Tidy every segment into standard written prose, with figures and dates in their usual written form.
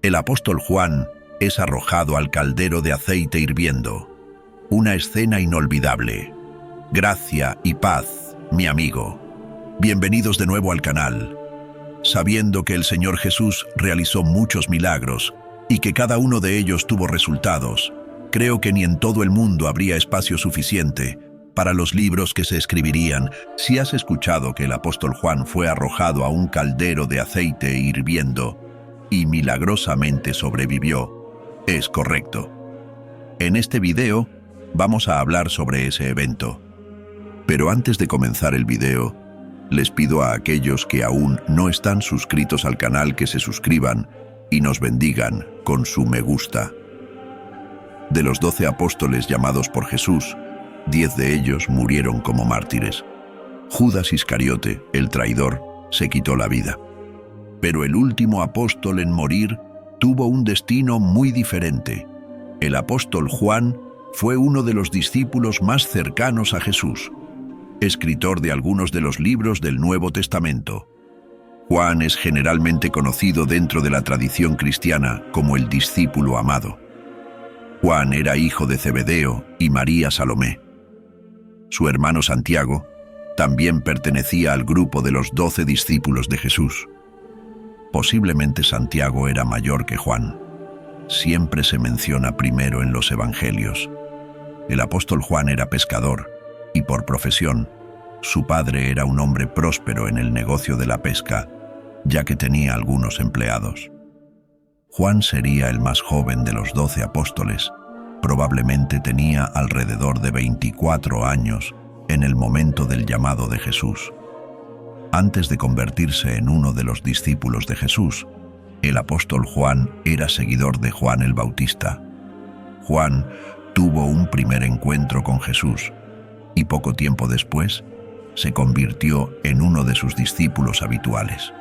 El apóstol Juan es arrojado al caldero de aceite hirviendo. Una escena inolvidable. Gracia y paz, mi amigo. Bienvenidos de nuevo al canal. Sabiendo que el Señor Jesús realizó muchos milagros y que cada uno de ellos tuvo resultados, creo que ni en todo el mundo habría espacio suficiente para los libros que se escribirían. Si has escuchado que el apóstol Juan fue arrojado a un caldero de aceite hirviendo y milagrosamente sobrevivió, es correcto. En este video vamos a hablar sobre ese evento. Pero antes de comenzar el video, les pido a aquellos que aún no están suscritos al canal que se suscriban y nos bendigan con su me gusta. De los 12 apóstoles llamados por Jesús, 10 de ellos murieron como mártires. Judas Iscariote, el traidor, se quitó la vida. Pero el último apóstol en morir tuvo un destino muy diferente. El apóstol Juan fue uno de los discípulos más cercanos a Jesús, escritor de algunos de los libros del Nuevo Testamento. Juan es generalmente conocido dentro de la tradición cristiana como el discípulo amado. Juan era hijo de Zebedeo y María Salomé. Su hermano Santiago también pertenecía al grupo de los 12 discípulos de Jesús. Posiblemente Santiago era mayor que Juan. Siempre se menciona primero en los evangelios. El apóstol Juan era pescador y por profesión, su padre era un hombre próspero en el negocio de la pesca, ya que tenía algunos empleados. Juan sería el más joven de los 12 apóstoles. Probablemente tenía alrededor de 24 años en el momento del llamado de Jesús. Antes de convertirse en uno de los discípulos de Jesús, el apóstol Juan era seguidor de Juan el Bautista. Juan tuvo un primer encuentro con Jesús y poco tiempo después se convirtió en uno de sus discípulos habituales.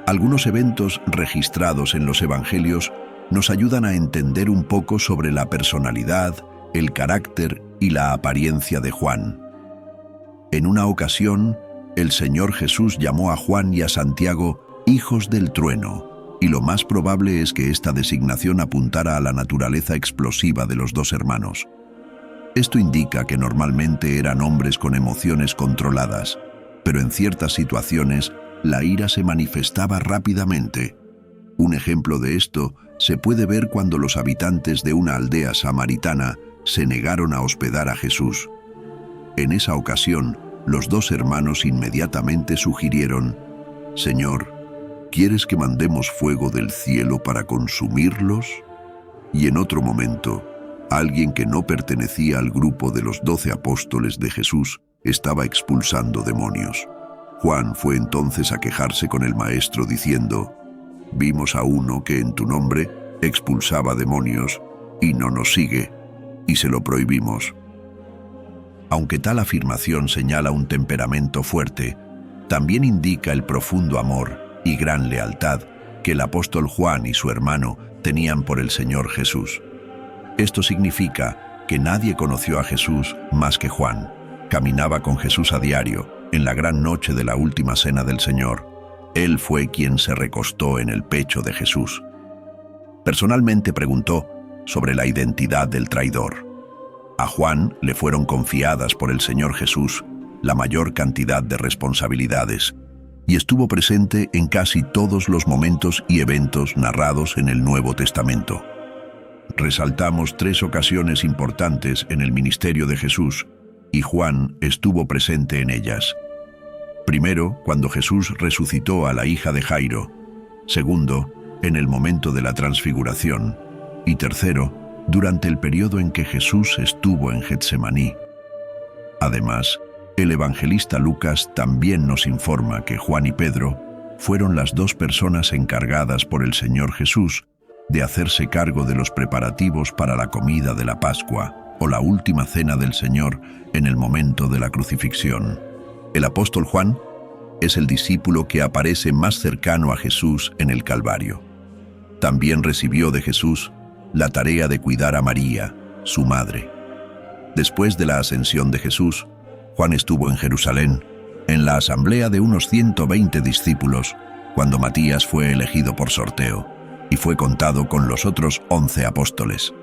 Algunos eventos registrados en los evangelios nos ayudan a entender un poco sobre la personalidad, el carácter y la apariencia de Juan. En una ocasión, el Señor Jesús llamó a Juan y a Santiago hijos del trueno, y lo más probable es que esta designación apuntara a la naturaleza explosiva de los dos hermanos. Esto indica que normalmente eran hombres con emociones controladas, pero en ciertas situaciones la ira se manifestaba rápidamente. Un ejemplo de esto se puede ver cuando los habitantes de una aldea samaritana se negaron a hospedar a Jesús. En esa ocasión, los dos hermanos inmediatamente sugirieron: «Señor, ¿quieres que mandemos fuego del cielo para consumirlos?». Y en otro momento, alguien que no pertenecía al grupo de los 12 apóstoles de Jesús estaba expulsando demonios. Juan fue entonces a quejarse con el maestro diciendo: «Vimos a uno que en tu nombre expulsaba demonios y no nos sigue, y se lo prohibimos». Aunque tal afirmación señala un temperamento fuerte, también indica el profundo amor y gran lealtad que el apóstol Juan y su hermano tenían por el Señor Jesús. Esto significa que nadie conoció a Jesús más que Juan. Caminaba con Jesús a diario, en la gran noche de la última cena del Señor. Él fue quien se recostó en el pecho de Jesús. Personalmente preguntó sobre la identidad del traidor. A Juan le fueron confiadas por el Señor Jesús la mayor cantidad de responsabilidades, y estuvo presente en casi todos los momentos y eventos narrados en el Nuevo Testamento. Resaltamos 3 ocasiones importantes en el ministerio de Jesús, y Juan estuvo presente en ellas. Primero, cuando Jesús resucitó a la hija de Jairo. Segundo, en el momento de la transfiguración. Y tercero, durante el periodo en que Jesús estuvo en Getsemaní. Además, el evangelista Lucas también nos informa que Juan y Pedro fueron las 2 personas encargadas por el Señor Jesús de hacerse cargo de los preparativos para la comida de la Pascua o la última cena del Señor en el momento de la crucifixión. El apóstol Juan es el discípulo que aparece más cercano a Jesús en el Calvario. También recibió de Jesús la tarea de cuidar a María, su madre. Después de la ascensión de Jesús, Juan estuvo en Jerusalén, en la asamblea de unos 120 discípulos, cuando Matías fue elegido por sorteo. y fue contado con los otros 11 apóstoles.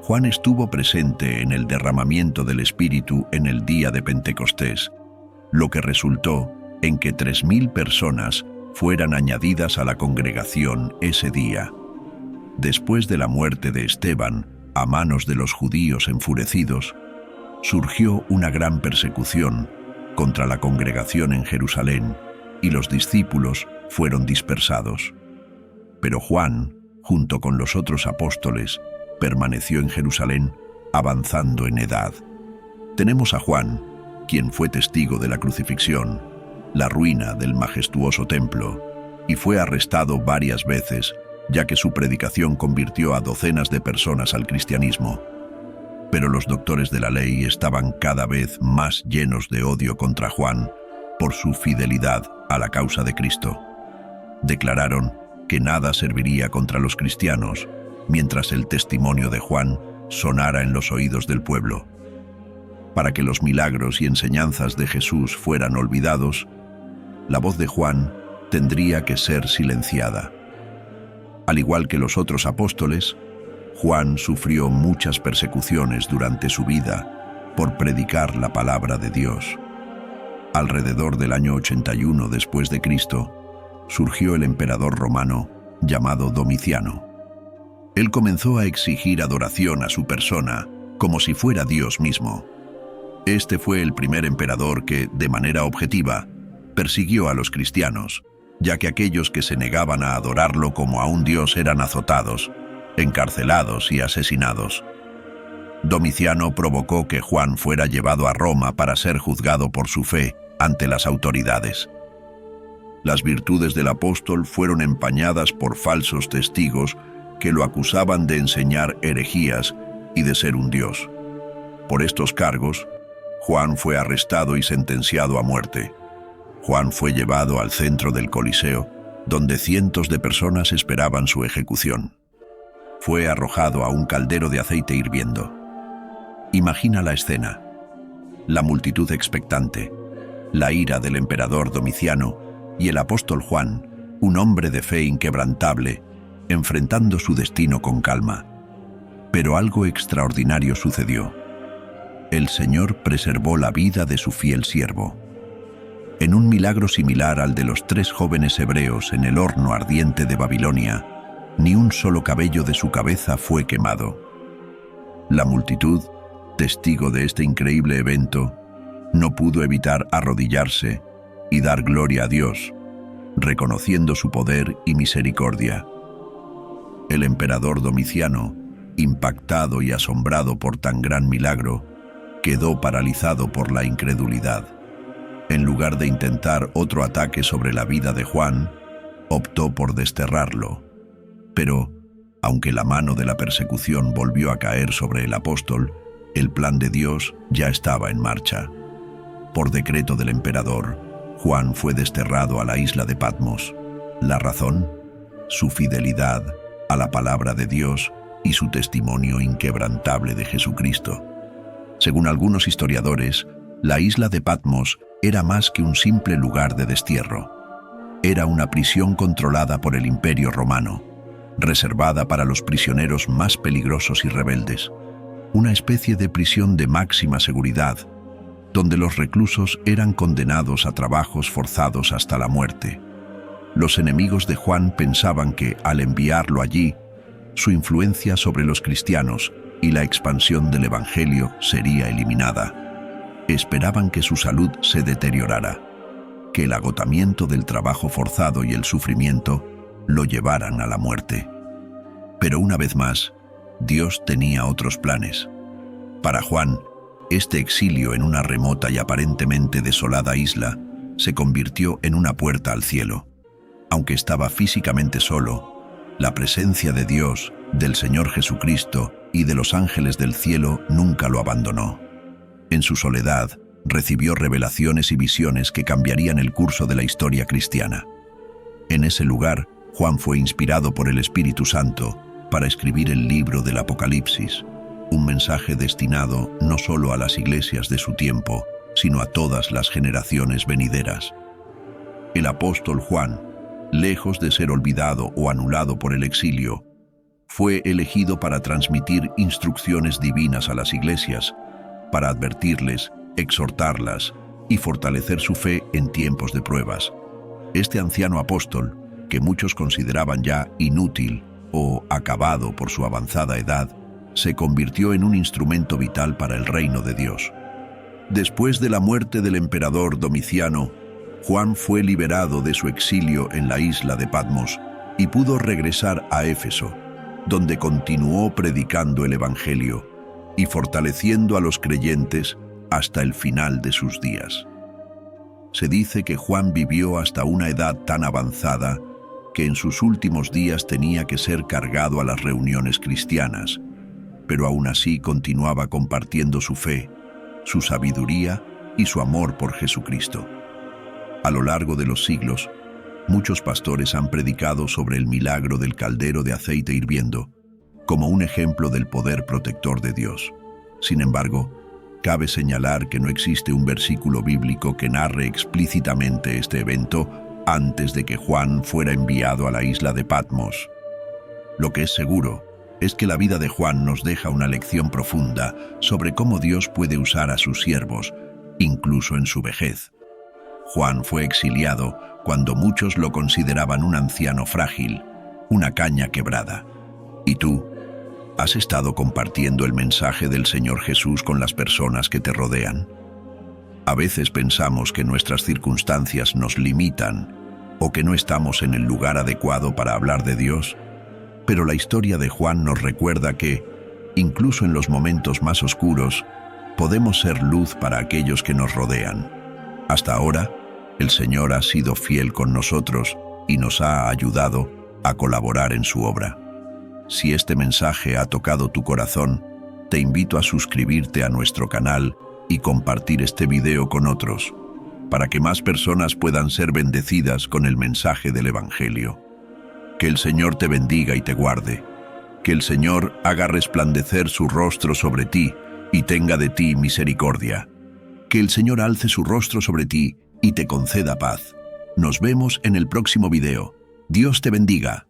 Juan estuvo presente en el derramamiento del Espíritu en el día de Pentecostés, lo que resultó en que 3.000 personas fueran añadidas a la congregación ese día. Después de la muerte de Esteban, a manos de los judíos enfurecidos, surgió una gran persecución contra la congregación en Jerusalén y los discípulos fueron dispersados. Pero Juan, junto con los otros apóstoles, permaneció en Jerusalén, avanzando en edad. Tenemos a Juan, quien fue testigo de la crucifixión, la ruina del majestuoso templo, y fue arrestado varias veces, ya que su predicación convirtió a docenas de personas al cristianismo. Pero los doctores de la ley estaban cada vez más llenos de odio contra Juan por su fidelidad a la causa de Cristo. Declararon que nada serviría contra los cristianos mientras el testimonio de Juan sonara en los oídos del pueblo. Para que los milagros y enseñanzas de Jesús fueran olvidados, la voz de Juan tendría que ser silenciada. Al igual que los otros apóstoles, Juan sufrió muchas persecuciones durante su vida por predicar la palabra de Dios. Alrededor del año 81 después de Cristo, surgió el emperador romano llamado Domiciano. Él comenzó a exigir adoración a su persona como si fuera Dios mismo. Este fue el primer emperador que, de manera objetiva, persiguió a los cristianos, ya que aquellos que se negaban a adorarlo como a un dios eran azotados, encarcelados y asesinados. Domiciano provocó que Juan fuera llevado a Roma para ser juzgado por su fe ante las autoridades. Las virtudes del apóstol fueron empañadas por falsos testigos que lo acusaban de enseñar herejías y de ser un dios. Por estos cargos, Juan fue arrestado y sentenciado a muerte. Juan fue llevado al centro del Coliseo, donde cientos de personas esperaban su ejecución. Fue arrojado a un caldero de aceite hirviendo. Imagina la escena: la multitud expectante, la ira del emperador Domiciano y el apóstol Juan, un hombre de fe inquebrantable, enfrentando su destino con calma. Pero algo extraordinario sucedió. El Señor preservó la vida de su fiel siervo. En un milagro similar al de los 3 jóvenes hebreos en el horno ardiente de Babilonia, ni un solo cabello de su cabeza fue quemado. La multitud, testigo de este increíble evento, no pudo evitar arrodillarse y dar gloria a Dios, reconociendo su poder y misericordia. El emperador Domiciano, impactado y asombrado por tan gran milagro, quedó paralizado por la incredulidad. En lugar de intentar otro ataque sobre la vida de Juan, optó por desterrarlo. Pero, aunque la mano de la persecución volvió a caer sobre el apóstol, el plan de Dios ya estaba en marcha. Por decreto del emperador, Juan fue desterrado a la isla de Patmos. ¿La razón? Su fidelidad a la palabra de Dios y su testimonio inquebrantable de Jesucristo. Según algunos historiadores, la isla de Patmos era más que un simple lugar de destierro. Era una prisión controlada por el Imperio Romano, reservada para los prisioneros más peligrosos y rebeldes. Una especie de prisión de máxima seguridad, donde los reclusos eran condenados a trabajos forzados hasta la muerte. Los enemigos de Juan pensaban que, al enviarlo allí, su influencia sobre los cristianos y la expansión del Evangelio sería eliminada. Esperaban que su salud se deteriorara, que el agotamiento del trabajo forzado y el sufrimiento lo llevaran a la muerte. Pero una vez más, Dios tenía otros planes. Para Juan, este exilio en una remota y aparentemente desolada isla se convirtió en una puerta al cielo. Aunque estaba físicamente solo, la presencia de Dios, del Señor Jesucristo y de los ángeles del cielo nunca lo abandonó. En su soledad, recibió revelaciones y visiones que cambiarían el curso de la historia cristiana. En ese lugar, Juan fue inspirado por el Espíritu Santo para escribir el libro del Apocalipsis, un mensaje destinado no solo a las iglesias de su tiempo, sino a todas las generaciones venideras. El apóstol Juan, lejos de ser olvidado o anulado por el exilio, fue elegido para transmitir instrucciones divinas a las iglesias, para advertirles, exhortarlas y fortalecer su fe en tiempos de pruebas. Este anciano apóstol, que muchos consideraban ya inútil o acabado por su avanzada edad, se convirtió en un instrumento vital para el reino de Dios. Después de la muerte del emperador Domiciano, Juan fue liberado de su exilio en la isla de Patmos y pudo regresar a Éfeso, donde continuó predicando el Evangelio y fortaleciendo a los creyentes hasta el final de sus días. Se dice que Juan vivió hasta una edad tan avanzada que en sus últimos días tenía que ser cargado a las reuniones cristianas, pero aún así continuaba compartiendo su fe, su sabiduría y su amor por Jesucristo. A lo largo de los siglos, muchos pastores han predicado sobre el milagro del caldero de aceite hirviendo, como un ejemplo del poder protector de Dios. Sin embargo, cabe señalar que no existe un versículo bíblico que narre explícitamente este evento antes de que Juan fuera enviado a la isla de Patmos. Lo que es seguro es que la vida de Juan nos deja una lección profunda sobre cómo Dios puede usar a sus siervos, incluso en su vejez. Juan fue exiliado cuando muchos lo consideraban un anciano frágil, una caña quebrada. ¿Y tú? ¿Has estado compartiendo el mensaje del Señor Jesús con las personas que te rodean? A veces pensamos que nuestras circunstancias nos limitan o que no estamos en el lugar adecuado para hablar de Dios, pero la historia de Juan nos recuerda que, incluso en los momentos más oscuros, podemos ser luz para aquellos que nos rodean. Hasta ahora, el Señor ha sido fiel con nosotros y nos ha ayudado a colaborar en su obra. Si este mensaje ha tocado tu corazón, te invito a suscribirte a nuestro canal y compartir este video con otros, para que más personas puedan ser bendecidas con el mensaje del Evangelio. Que el Señor te bendiga y te guarde. Que el Señor haga resplandecer su rostro sobre ti y tenga de ti misericordia. Que el Señor alce su rostro sobre ti y te conceda paz. Nos vemos en el próximo video. Dios te bendiga.